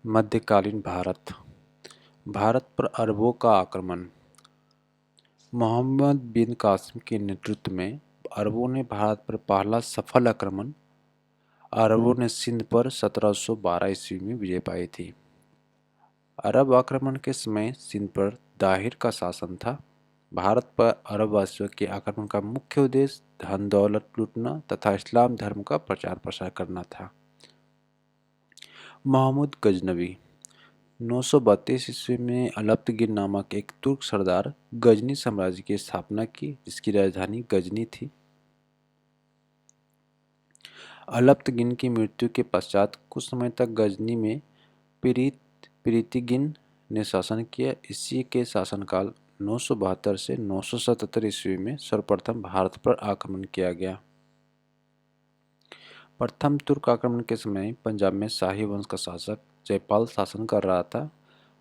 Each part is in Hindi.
मध्यकालीन भारत। भारत पर अरबों का आक्रमण। मोहम्मद बिन कासिम के नेतृत्व में अरबों ने भारत पर पहला सफल आक्रमण। अरबों ने सिंध पर 1712 ईस्वी में विजय पाई थी। अरब आक्रमण के समय सिंध पर दाहिर का शासन था। भारत पर अरबवासियों के आक्रमण का मुख्य उद्देश्य धन दौलत लूटना तथा इस्लाम धर्म का प्रचार प्रसार करना था। महमूद गजनवी 932 ईस्वी में अलप्तगिन नामक एक तुर्क सरदार गजनी साम्राज्य की स्थापना की, जिसकी राजधानी गजनी थी। अलप्तगिन की मृत्यु के पश्चात कुछ समय तक गजनी में पीरितिगिन ने शासन किया। इसी के शासनकाल 972 से 977 ईस्वी में सर्वप्रथम भारत पर आक्रमण किया गया। प्रथम तुर्क आक्रमण के समय पंजाब में शाही वंश का शासक जयपाल शासन कर रहा था।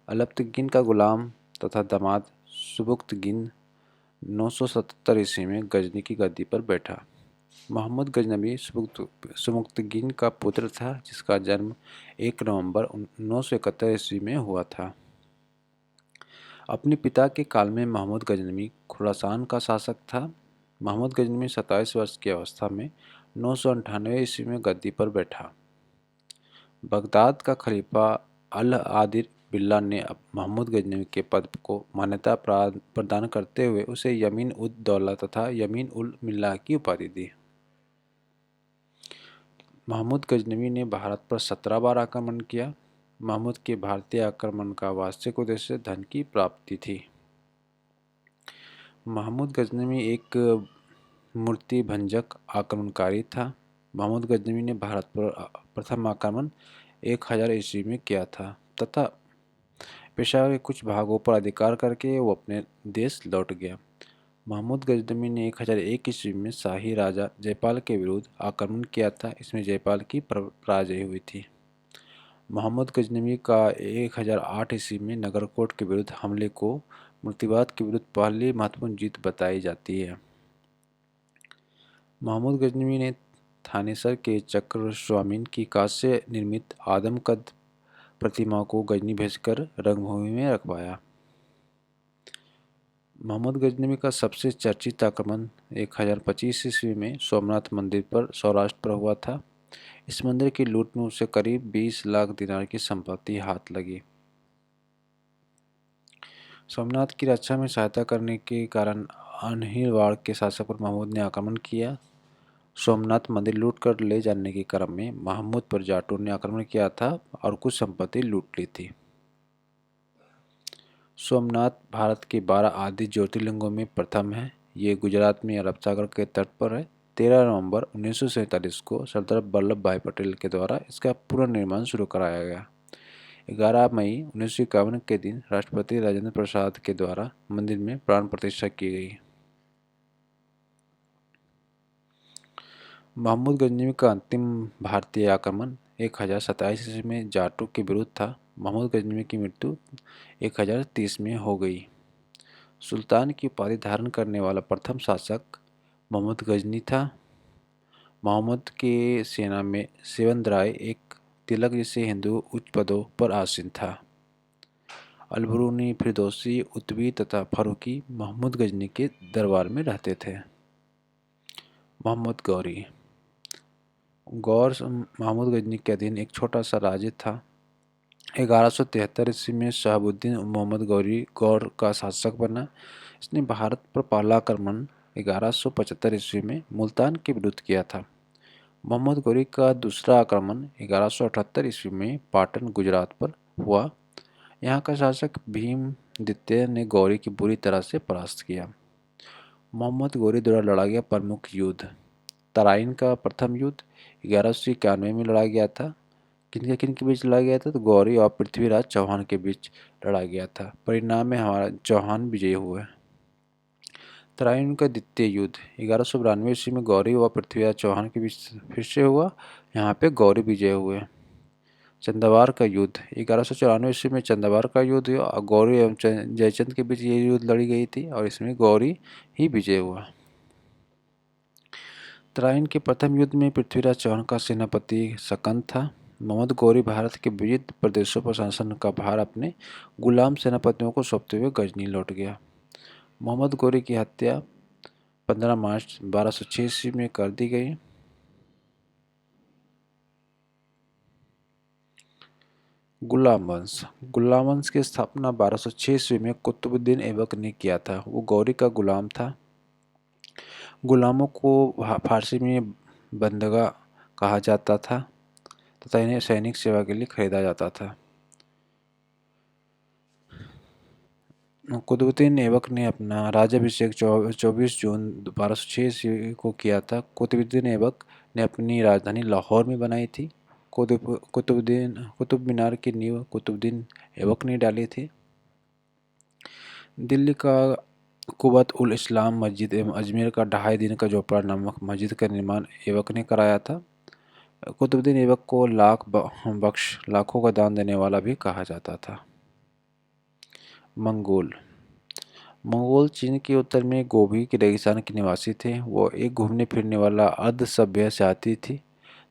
अलप्तगिन का गुलाम तथा दामाद सुबुक्तगिन 977 ईस्वी में गजनी की गद्दी पर बैठा। मोहम्मद गजनवी सुबुक्तगिन का पुत्र था, जिसका जन्म 1 नवंबर 971 ईस्वी में हुआ था। अपने पिता के काल में मोहम्मद गजनवी खुरासान का शासक था। मोहम्मद गजनवी 27 वर्ष की अवस्था में 998 ईस्वी में गद्दी पर बैठा। बगदाद का खलीफा अल-आदिर बिल्ला ने मोहम्मद गजनवी के पद को मान्यता प्रदान करते हुए उसे यमीन उद दौला तथा यमीन उल मिल्लाह की उपाधि दी। महमूद गजनवी ने भारत पर 17 बार आक्रमण किया। महमूद के भारतीय आक्रमण का वास्तविक उद्देश्य धन की प्राप्ति थी। महमूद गजनवी एक मूर्ति भंजक आक्रमणकारी था। महमूद गजनवी ने भारत पर प्रथम आक्रमण 1000 ईस्वी में किया था तथा पेशावर के कुछ भागों पर अधिकार करके वो अपने देश लौट गया। महमूद गजनवी ने 1001 ईस्वी में शाही राजा जयपाल के विरुद्ध आक्रमण किया था। इसमें जयपाल की पराजय हुई थी। मोहम्मद गजनवी का 1008 ईस्वी में नगरकोट के विरुद्ध हमले को मूर्तिवाद के विरुद्ध पहली महत्वपूर्ण जीत बताई जाती है। महमूद गजनवी ने थानेसर के चक्रस्वामिन की कांस्य निर्मित आदमकद प्रतिमा को गजनी भेजकर रंगभूमि में रखवाया। महमूद गजनवी का सबसे चर्चित आक्रमण 1025 ईस्वी में सोमनाथ मंदिर पर सौराष्ट्र पर हुआ था। इस मंदिर की लूट में उसे करीब 20 लाख दिनार की संपत्ति हाथ लगी। सोमनाथ की रक्षा में सहायता करने के कारण अनहिलवाड़ के शासक पर महमूद ने आक्रमण किया। सोमनाथ मंदिर लूट कर ले जाने के क्रम में महमूद पर जाटों ने आक्रमण किया था और कुछ संपत्ति लूट ली थी। सोमनाथ भारत के 12 आदि ज्योतिर्लिंगों में प्रथम है। ये गुजरात में अरब सागर के तट पर है। 13 नवंबर 1947 को सरदार वल्लभ भाई पटेल के द्वारा इसका पुनर्निर्माण शुरू कराया गया। 11 मई 1951 के दिन राष्ट्रपति राजेंद्र प्रसाद के द्वारा मंदिर में प्राण प्रतिष्ठा की गई। महमूद गजनवी का अंतिम भारतीय आक्रमण 1027 ईस्वी में जाटों के विरुद्ध था। महमूद गजनवी की मृत्यु 1030 में हो गई। सुल्तान की उपाधि धारण करने वाला प्रथम शासक महमूद गजनी था। मोहम्मद के सेना में सेवंदराय एक तिलक जैसे हिंदू उच्च पदों पर आसीन था। अलबरूनी, फिरदौसी, उतवी तथा फारूकी महमूद गजनी के दरबार में रहते थे। मोहम्मद गौरी गौर महमूद गजनी के अधीन एक छोटा सा राज्य था। 1173 ईस्वी में शहाबुद्दीन मोहम्मद गौर का शासक बना। इसने भारत पर पहला आक्रमण 1175 ईस्वी में मुल्तान के विरुद्ध किया था। मोहम्मद गौरी का दूसरा आक्रमण 1178 ईस्वी में पाटन गुजरात पर हुआ। यहाँ का शासक भीम द्वितीय ने गौरी की बुरी तरह से परास्त किया। मोहम्मद गौरी द्वारा लड़ा गया प्रमुख युद्ध तराइन का प्रथम युद्ध 1191 में लड़ा गया था। किन के बीच लड़ा गया था? तो गौरी और पृथ्वीराज चौहान के बीच लड़ा गया था। परिणाम में हमारा चौहान विजयी हुए। तराइन का द्वितीय युद्ध 1192 ईस्वी में गौरी व पृथ्वीराज चौहान के बीच फिर से हुआ। यहाँ पे गौरी विजय हुए। चंदावार का युद्ध 1194 ईस्वी में चंदावार का युद्ध हुआ और गौरी एवं जयचंद के बीच ये युद्ध लड़ी गई थी और इसमें गौरी ही विजय हुआ। तराइन के प्रथम युद्ध में पृथ्वीराज चौहान का सेनापति सकंद था। मोहम्मद गौरी भारत के विविध प्रदेशों पर शासन का भार अपने गुलाम सेनापतियों को सौंपते हुए गजनी लौट गया। मोहम्मद गौरी की हत्या 15 मार्च 1206 ईस्वी में कर दी गई। गुलाम वंश की स्थापना 1206 ईस्वी में कुतुबुद्दीन ऐबक ने किया था। वो गौरी का गुलाम था। गुलामों को फारसी में बंदगा कहा जाता था तथा इन्हें सैनिक सेवा के लिए खरीदा जाता था। कुतुबुद्दीन ऐबक ने अपना राज्याभिषेक 24 जून 1206 ईस्वी को किया था। कुतुबुद्दीन ऐबक ने अपनी राजधानी लाहौर में बनाई थी। कुतुब मीनार की नींव कुतुबुद्दीन ऐबक ने डाली थी। दिल्ली का कुबत उल इस्लाम मस्जिद एवं अजमेर का 2.5 दिन का जोपड़ा नामक मस्जिद का निर्माण ऐबक ने कराया था। कुतुबुद्दीन ऐबक को लाखों का दान देने वाला भी कहा जाता था। मंगोल चीन के उत्तर में गोबी के रेगिस्तान के निवासी थे। वो एक घूमने फिरने वाला अर्ध सभ्य जाति थी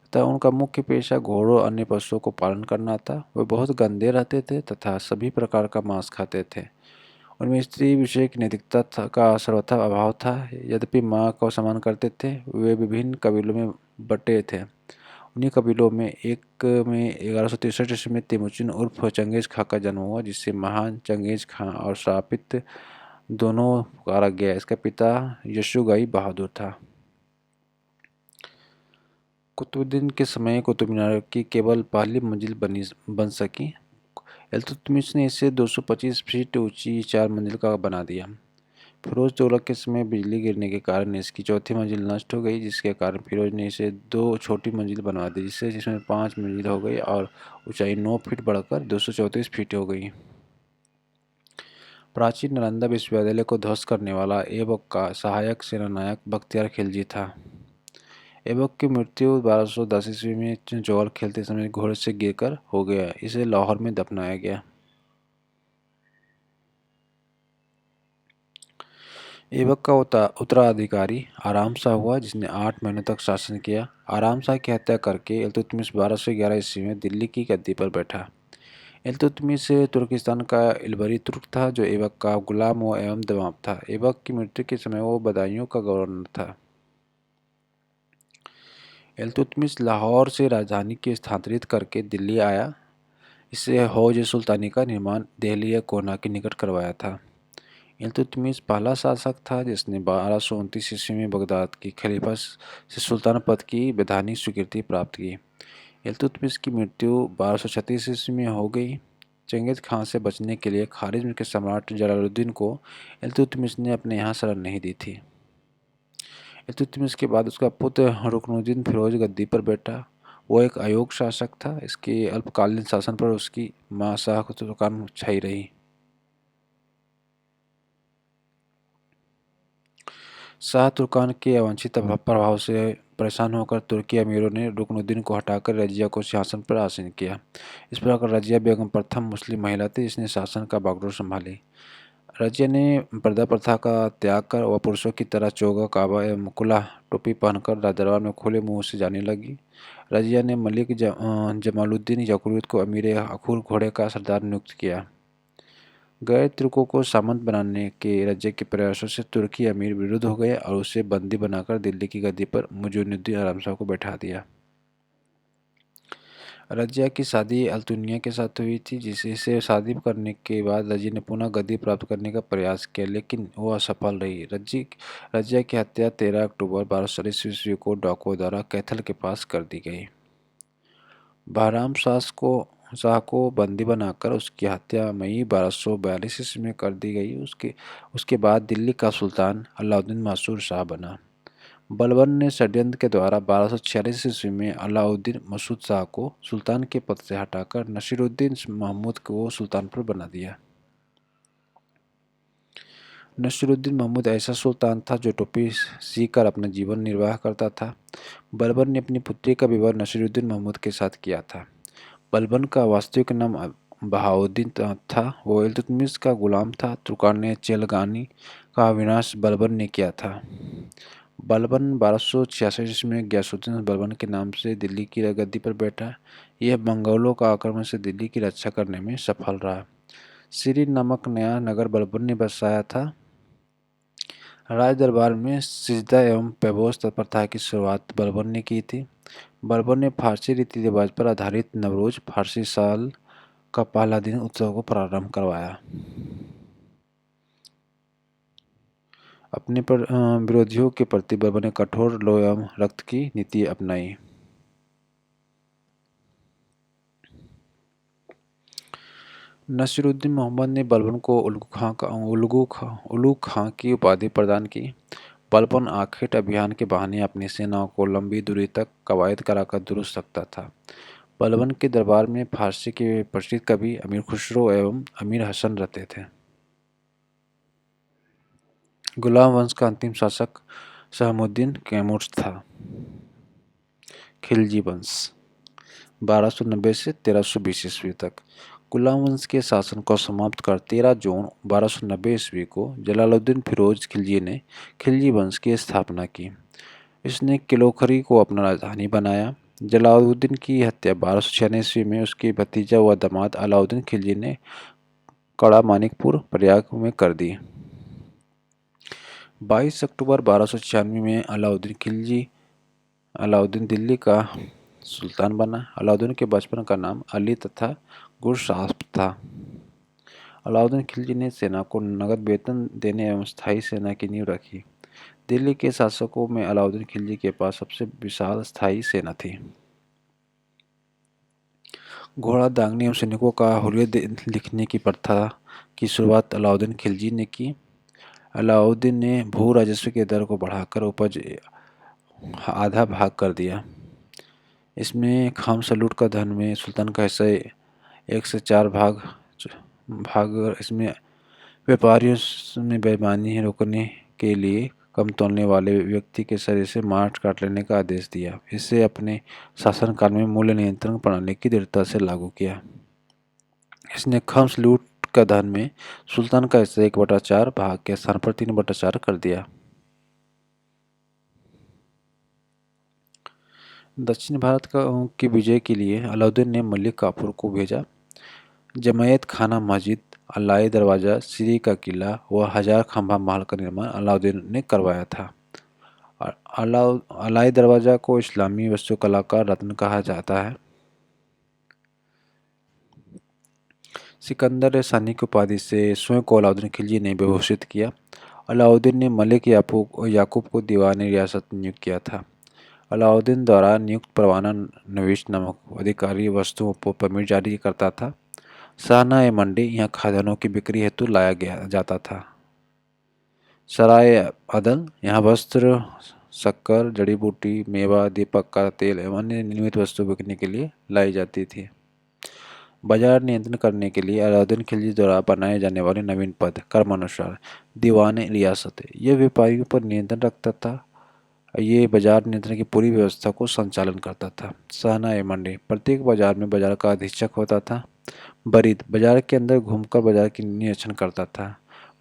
तथा उनका मुख्य पेशा घोड़ों और अन्य पशुओं को पालन करना था। वे बहुत गंदे रहते थे तथा सभी प्रकार का मांस खाते थे। उनमें स्त्री विषय की नैतिकता का सर्वथा अभाव था। यद्यपि माँ का सम्मान करते थे। वे विभिन्न कबीलों में बटे थे। उन्हीं कबीलों में एक में 1163 ईस्वी में तेमुचिन उर्फ चंगेज खां का जन्म हुआ, जिससे महान चंगेज खां और श्रापित दोनों पुकारा गया। इसका पिता यशुगाई बहादुर था। कुतुबुद्दीन के समय कुतुब मीनार की केवल पहली मंजिल बन सकी। इल्तुतमिश ने इसे 225 फीट ऊंची 4 मंजिल का बना दिया। फिरोज तुगलक के समय बिजली गिरने के कारण इसकी चौथी मंजिल नष्ट हो गई, जिसके कारण फिरोज ने इसे 2 छोटी मंजिल बनवा दी, जिसमें 5 मंजिल हो गई और ऊंचाई 9 फीट बढ़कर 234 फीट हो गई। प्राचीन नालंदा विश्वविद्यालय को ध्वस्त करने वाला ऐबक का सहायक सेनानायक बख्तियार खिलजी था। ऐबक की मृत्यु 1210 ईस्वी में जौहर खेलते समय घोड़े से गिरकर हो गया। इसे लाहौर में दफनाया गया। ऐबक का उत्तराधिकारी आराम शाह हुआ, जिसने 8 महीनों तक शासन किया। आराम शाह की हत्या करके इल्तुतमिश 1211 ईस्वी में दिल्ली की गद्दी पर बैठा। इल्तुतमिश तुर्किस्तान का इलबरी तुर्क था, जो ऐबक का गुलाम एवं दमाम था। ऐबक की मृत्यु के समय वो बदायूं का गवर्नर था। इल्तुतमिश लाहौर से राजधानी को स्थानांतरित करके दिल्ली आया। इससे हौज सुल्तानी का निर्माण दिल्ली या कोना के निकट करवाया था। इल्तुतमिश पहला शासक था जिसने 1229 ईस्वी में बगदाद की खलीफा से सुल्तान पद की वैधानिक स्वीकृति प्राप्त की। इल्तुतमिश की मृत्यु 1236 ईस्वी में हो गई। चंगेज खां से बचने के लिए खारिज्म के सम्राट जलालुद्दीन को इल्तुतमिश ने अपने यहाँ शरण नहीं दी थी। इल्तुतमिश के बाद उसका पुत्र रुकनुद्दीन फिरोज गद्दी पर बैठा। वो एक अयोग्य शासक था। इसके अल्पकालीन शासन पर उसकी मां शाह तुर्कान छाई रही। शाह तुर्कान के अवांछित प्रभाव से परेशान होकर तुर्की अमीरों ने रुकनुद्दीन को हटाकर रजिया को सिंहासन पर आसीन किया। इस प्रकार रजिया बेगम प्रथम मुस्लिम महिला थी जिसने शासन का बागडोर संभाली। रजिया ने पर्दा प्रथा का त्याग कर वह पुरुषों की तरह चोगा, काबा एवं मुकुला टोपी पहनकर दरबार में खुले मुंह से जाने लगी। रजिया ने मलिक जमालुद्दीन यकुरुत को अमीर अखूर घोड़े का सरदार नियुक्त किया। गैर तुर्कों को सामंत बनाने के रजिया के प्रयासों से तुर्की अमीर विरुद्ध हो गए और उसे बंदी बनाकर दिल्ली की गद्दी पर मुइजुद्दीन आराम शाह को बैठा दिया। रजिया की शादी अल्तुनिया के साथ हुई थी, जिससे शादी करने के बाद रजिया ने पुनः गद्दी प्राप्त करने का प्रयास किया, लेकिन वो असफल रही। रजिया की हत्या 13 अक्टूबर 1240 ईस्वी को डाकुओं द्वारा कैथल के पास कर दी गई। बहराम शाह को बंदी बनाकर उसकी हत्या मई 1242 ईस्वी में कर दी गई। उसके बाद दिल्ली का सुल्तान अलाउद्दीन मासूर शाह बना। बलबन ने षड्यंत्र के द्वारा 1246 ईस्वी में अलाउद्दीन मसूद शाह को सुल्तान के पद से हटाकर नसीरुद्दीन महमूद को सुल्तान पर बना दिया। नसीरुद्दीन महमूद ऐसा सुल्तान था जो टोपी सीकर अपना जीवन निर्वाह करता था। बलबन ने अपनी पुत्री का विवाह नसीरुद्दीन महमूद के साथ किया था। बलबन का वास्तविक नाम बहाउद्दीन था। वो इल्तुतमिश का गुलाम था। तुर्कान ने चेलगानी का विनाश बलबन ने किया था। बलबन 1266 ईस्वी में गयासुद्दीन बलबन के नाम से दिल्ली की गद्दी पर बैठा। यह मंगोलों का आक्रमण से दिल्ली की रक्षा करने में सफल रहा। सिरी नामक नया नगर बलबन ने बसाया था। राज दरबार में सिजदा एवं पैबोस प्रथा की शुरुआत बलबन ने की थी। बलबन ने फारसी रीति रिवाज पर आधारित नवरोज फारसी साल का पहला दिन उत्सव को प्रारंभ करवाया। अपने विरोधियों के प्रति बलबन ने कठोर लौ एवं रक्त की नीति अपनाई। नसीरुद्दीन मोहम्मद ने बलबन को उलूग खां की उपाधि प्रदान की। बलबन आखेट अभियान के बहाने अपनी सेनाओं को लंबी दूरी तक कवायद कराकर दुरुस्त रखता था। बलबन के दरबार में फारसी के प्रसिद्ध कवि अमीर खुसरो एवं अमीर हसन रहते थे। गुलाम वंश का अंतिम शासक सहमुद्दीन कैमूर था। खिलजी वंश 1290 से 1320 ईस्वी तक। गुलाम वंश के शासन को समाप्त कर 13 जून 1290 ईस्वी को जलालुद्दीन फिरोज खिलजी ने खिलजी वंश की स्थापना की। इसने किलोखरी को अपना राजधानी बनाया। जलालुद्दीन की हत्या 1296 ईस्वी में उसके भतीजा व दामाद अलाउद्दीन खिलजी ने कड़ा मानिकपुर प्रयाग में कर दी। 22 अक्टूबर 1296 में अलाउद्दीन दिल्ली का सुल्तान बना। अलाउद्दीन के बचपन का नाम अली तथा गुरसाहिब था। अलाउद्दीन खिलजी ने सेना को नगद वेतन देने एवं स्थायी सेना की नींव रखी। दिल्ली के शासकों में अलाउद्दीन खिलजी के पास सबसे विशाल स्थायी सेना थी। घोड़ा दांगने एवं सैनिकों का हुर्रियत लिखने की प्रथा की शुरुआत अलाउद्दीन खिलजी ने की। अलाउद्दीन ने भू राजस्व के दर को बढ़ाकर उपज आधा भाग कर दिया। इसमें खाम सलूट का धन में सुल्तान का हिस्सा 1 से 4 भाग इसमें व्यापारियों में बेईमानी रोकने के लिए कम तोलने वाले व्यक्ति के शरीर से मांस काट लेने का आदेश दिया। इसे अपने शासनकाल में मूल्य नियंत्रण प्रणाली की दृढ़ता से लागू किया। इसने खम्स लूट का धन में सुल्तान का हिस्सा 1/4 भाग के स्थान पर 3/4 कर दिया। दक्षिण भारत की विजय के लिए अलाउद्दीन ने मलिक काफूर को भेजा। जमायत खाना मस्जिद, अलाई दरवाजा, सिरी का किला व 1000 खंभा महल का निर्माण अलाउद्दीन ने करवाया था। अलाई दरवाजा को इस्लामी वास्तुकला का रत्न कहा जाता है। सिकंदर सानी की उपाधि से स्वयं को अलाउद्दीन खिलजी ने विभूषित किया। अलाउद्दीन ने मलिक याकूब को दीवान रियासत नियुक्त किया था। अलाउद्दीन द्वारा नियुक्त परवाना नवीश नामक अधिकारी वस्तुओं पर परमिट जारी करता था। शाहनाए मंडी यहाँ खाद्यान्नों की बिक्री हेतु लाया जाता था। सराय अदल यहाँ वस्त्र, शक्कर, जड़ी बूटी, मेवा, दीपक का तेल एवं अन्य निर्मित वस्तु बिकने के लिए लाई जाती थी। बाजार नियंत्रण करने के लिए अलाउद्दीन खिलजी द्वारा बनाए जाने वाले नवीन पद क्रमानुसार दीवान रियासत यह व्यापारियों पर नियंत्रण रखता था। ये बाजार नियंत्रण की पूरी व्यवस्था को संचालन करता था। शाहनाए मंडी प्रत्येक बाजार में बाजार का अधीक्षक होता था। बरीद बाजार के अंदर घूमकर बाजार की निरीक्षण करता था।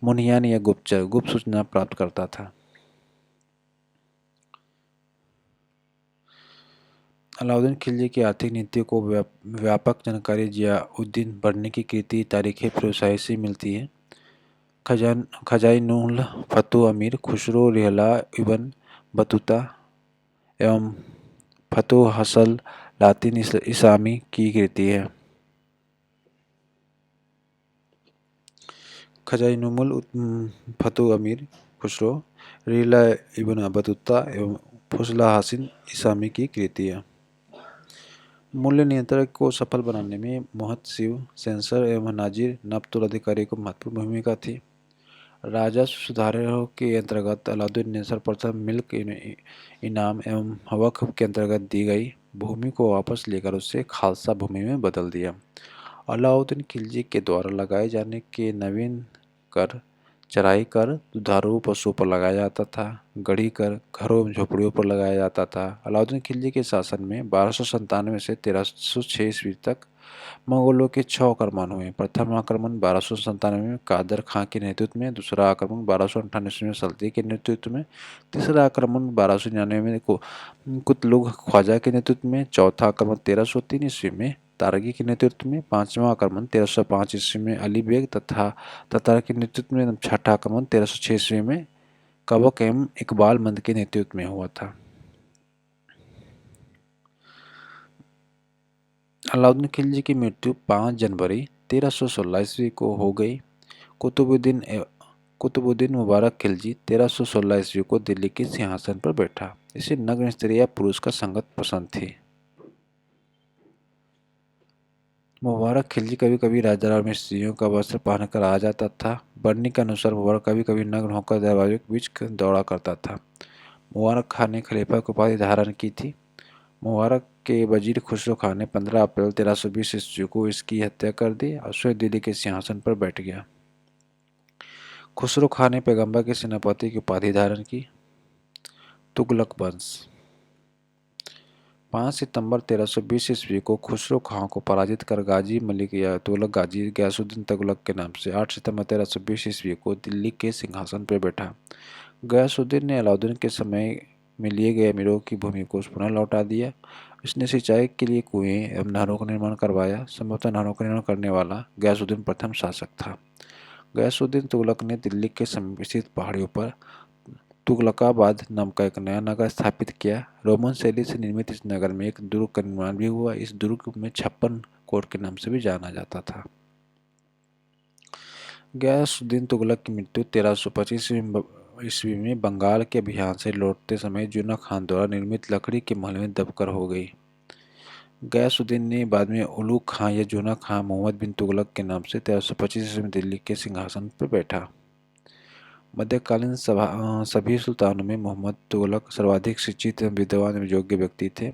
मुनियान या गुप्तचर गुप्त सूचना प्राप्त करता था। अलाउद्दीन खिलजी की आर्थिक नीतियों को व्यापक जानकारी जियाउद्दीन बढ़ने की कृति तारीख फिरोजशाही से मिलती है। खजाइनुल फतू अमीर खुसरो रिहला इब्न बतूता एवं फतू हसल लातिन इसामी की कृति है। खजाइनुल फतू अमीर खुसरो रिहला इब्न बतूता एवं फुसला हसन इसामी की कृति है। मूल्य नियंत्रण को सफल बनाने में मुहतसिब, सेंसर एवं नाजिर नब्तुल अधिकारी को महत्वपूर्ण भूमिका थी। राजस्व सुधारों के अंतर्गत अलाउद्दीन ने सर्वप्रथम मिल्क इनाम एवं वक्फ के अंतर्गत दी गई भूमि को वापस लेकर उसे खालसा भूमि में बदल दिया। अलाउद्दीन खिलजी के द्वारा लगाए जाने के नवीन कर चराई कर दुधारू पशुओं पर लगाया जाता था। गढ़ी कर घरों एवं झोपड़ियों पर लगाया जाता था। अलाउद्दीन खिलजी के शासन में 1297 से 1306 ईस्वी तक मंगोलों के 6 आक्रमण हुए। प्रथम आक्रमण 1297 में कादर खां के नेतृत्व में, दूसरा आक्रमण 1298 में सल्ती के नेतृत्व में, तीसरा आक्रमण 1299 में कुतलुग ख्वाजा के नेतृत्व में, चौथा आक्रमण 1303 ईस्वी में तारगी के नेतृत्व में, पांचवा आक्रमण 1305 ईस्वी में अली बेग तथा ततार के नेतृत्व में, छठा आक्रमण 1306 ईस्वी में कबक एवं इकबाल मंद के नेतृत्व में हुआ था। अलाउद्दीन खिलजी की मृत्यु 5 जनवरी 1316 ईस्वी को हो गई। कुतुबुद्दीन मुबारक खिलजी 1316 ईस्वी को दिल्ली के सिंहासन पर बैठा। इसे नग्न स्त्री या पुरुष का संगत पसंद थी। मुबारक खिलजी कभी कभी राजदरबार में स्त्रियों का वस्त्र पहनकर आ जाता था। बर्नी के अनुसार मुबारक कभी कभी नग्न होकर दरवाजे के बीच दौड़ा करता था। मुबारक खान ने खलीफा की उपाधि धारण की थी। मुबारक के वजीर खुसरो खान ने 15 अप्रैल 1320 ईस्वी को इसकी हत्या कर दी और स्वयं दिल्ली के सिंहासन पर बैठ गया। खुसरो खान ने पैगंबर के सेनापति की उपाधि धारण की। तुगलक वंश 5 सितंबर 1320 ईस्वी को खुसरो खां को पराजित कर गाजी मलिक या तुगलक गाजी गयासुद्दीन तुगलक के नाम से 8 सितंबर 1320 ईस्वी को दिल्ली के सिंहासन पर बैठा। गयासुद्दीन ने अलाउद्दीन के समय में लिए गए अमीरों की भूमि को पुनः लौटा दिया। इसने सिंचाई के लिए कुएं एवं नहरों का निर्माण करवाया। संभवतः नहरों का निर्माण करने वाला गयासुद्दीन प्रथम शासक था। गयासुद्दीन तुगलक ने दिल्ली के समीप स्थित पहाड़ियों पर तुगलकाबाद नाम का एक नया नगर स्थापित किया। रोमन शैली से निर्मित इस नगर में एक दुर्ग का निर्माण भी हुआ। इस दुर्ग में 56 कोट के नाम से भी जाना जाता था। गयासुद्दीन तुगलक की मृत्यु 1325 ईस्वी में बंगाल के अभियान से लौटते समय जूना खान द्वारा निर्मित लकड़ी के महल में दबकर हो गई। गयासुद्दीन ने बाद में उलूग खां या जूना खां मोहम्मद बिन तुगलक के नाम से 1325 ईस्वी में दिल्ली के सिंहासन पर बैठा। मध्यकालीन सभी सुल्तानों में मोहम्मद तुगलक सर्वाधिक शिक्षित एवं विद्वान एवं योग्य व्यक्ति थे।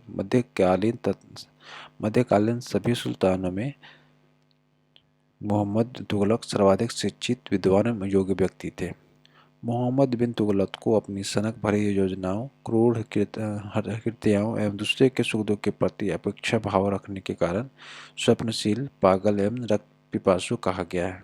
मध्यकालीन सभी सुल्तानों में मोहम्मद तुगलक सर्वाधिक शिक्षित विद्वान एवं योग्य व्यक्ति थे। मोहम्मद बिन तुगलक को अपनी सनक भरी योजनाओं, क्रूर कृत्यों एवं दूसरे के सुख दुख के प्रति अपेक्षा भाव रखने के कारण स्वप्नशील, पागल एवं रक्त पिपासु कहा गया है।